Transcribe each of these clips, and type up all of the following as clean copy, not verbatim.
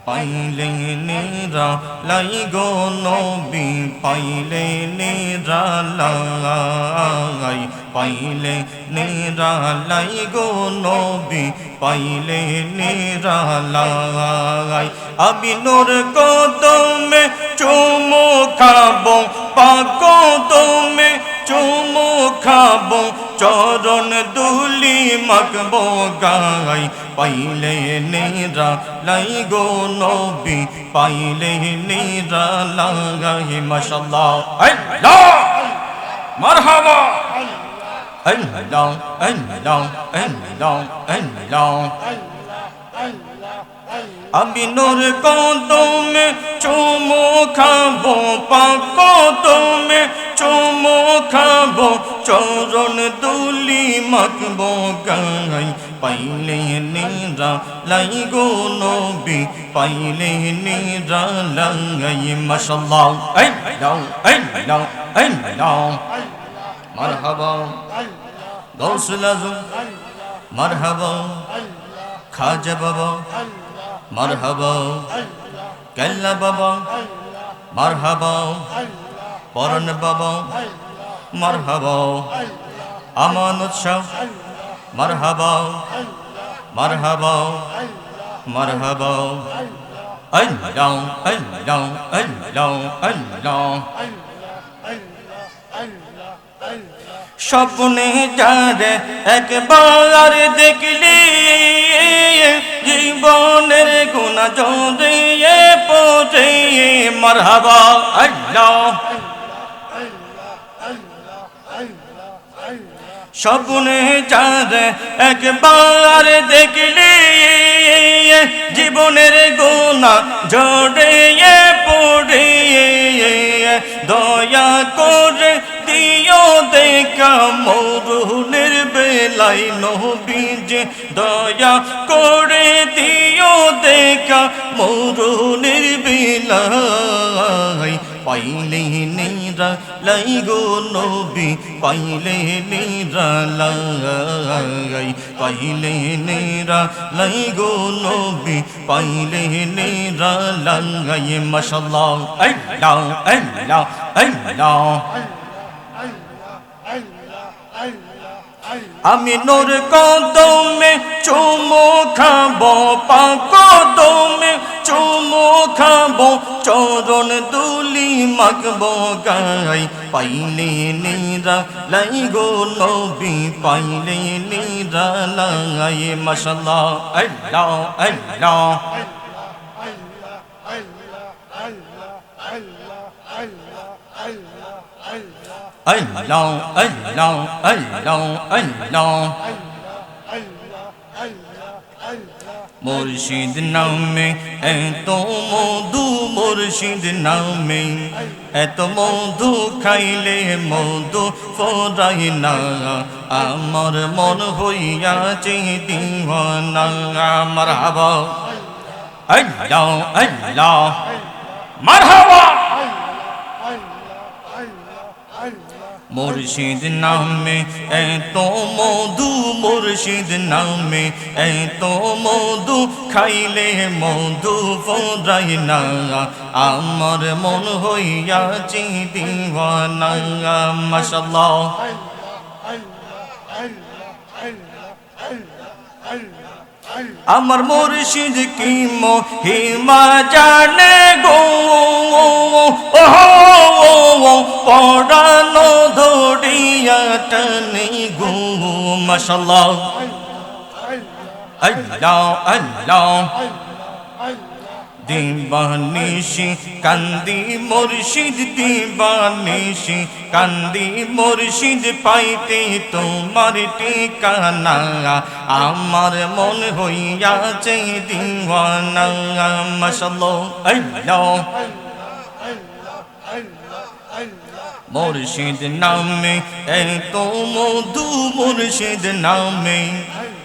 পাইলে নিরালাই গো নবী পাইলে নিরালাই পাইলে নিরালাই গো নবী পাইলে নিরালাই আমি নূর কদমে চুমু খাবো পাক কদমে চুমু খাবো চরণ দুলি মাখবো গাই পাইলে নিরালাই গো নবী পাইলে নিরালাই মাশাআল্লাহ আল্লাহ মারহাবা আল্লাহ আল্লাহ আল্লাহ আল্লাহ আমি নূর কদমে চুমু খাবো পাক কদমে চুমু খাবো চরণ দুলি মাখবো গাই পাইলে নিরালাই গো নবী পাইলে নিরালাই মাশাআল্লাহ আল্লাহ আল্লাহ আল্লাহ মারহাবা গৌসুল আজম মারহাবা খাজা বাবা মারহাবা কেল্লা বাবা মারহাবা পরন বাবা মারহাবা আমানত শাহ মারহাবা মারহাবা মারহাবা আল্লাহ আল্লাহ আল্লাহ আল্লাহ স্বপ্নে যারে একবার দেখলি জীবনের গুনাহ জড়িয়ে পড়ে মারহাবা আল্লাহ স্বপ্নে যারে একবার দেখলি জীবনের গুনাহ জড়িয়ে পড়ে দয়া করে দিও দেখা মরুনের বেলাই নবীজি দয়া করে দিও দেখা মরুনের বেলাই পাইলে নিরালাই গো নবী পাইলে নিরালাই পাইলে নিরালাই গো নবী পাইলে নিরালাই মাশাআল্লাহ আল্লাহ আল্লাহ আল্লাহ আমি নূর কদমে চুমু খাবো পাক কদমে চুমু খাবো চরণ দুলি মাখবো গাই পাইলে নিরালাই গো নবী পাইলে নিরালাই মাশাআল্লাহ আল্লাহ আল্লাহ আল্লাহ আল্লাহ আল্লাহ আল্লাহ মুর্শিদ নামে এত মধু মুর্শিদ নামে এত মধু খাইলে মধু ফোরাই না আমার মন হইয়াছে দিওয়ানা মারহাবা আল্লাহ আল্লাহ মারহাবা মুর্শিদ নামে এত মধু মুর্শিদ নামে এত মধু খাইলে মধু ফোরাই না আমার মন হইয়াছে দিওয়ানা মাশাআল্লাহ আমার মুর্শিদ কি মহিমা জানে গো পড়ানো ধরিয়া টানে গো মাশাআল্লাহ আল্লাহ আল্লাহ দিবানিশি কান্দি মুর্শিদ দিবানিশি কান্দি মুর্শিদ পাইতে তোমার ঠিকানা আমার মন হইয়াছে দিওয়ানা মাশাআল্লাহ আল্লাহ মুর্শিদ নামে এত মধু মুর্শিদ নামে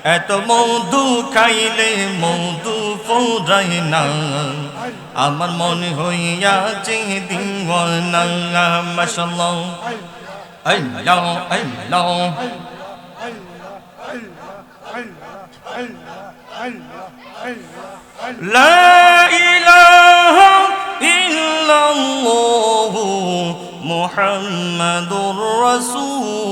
এত মধু খাইলে মধু ফোরাই না আমার মন হইয়াছে দিওয়ানা মাশাআল্লাহ আল্লাহ আল্লাহ لا মুহাম্মাদুর রাসূল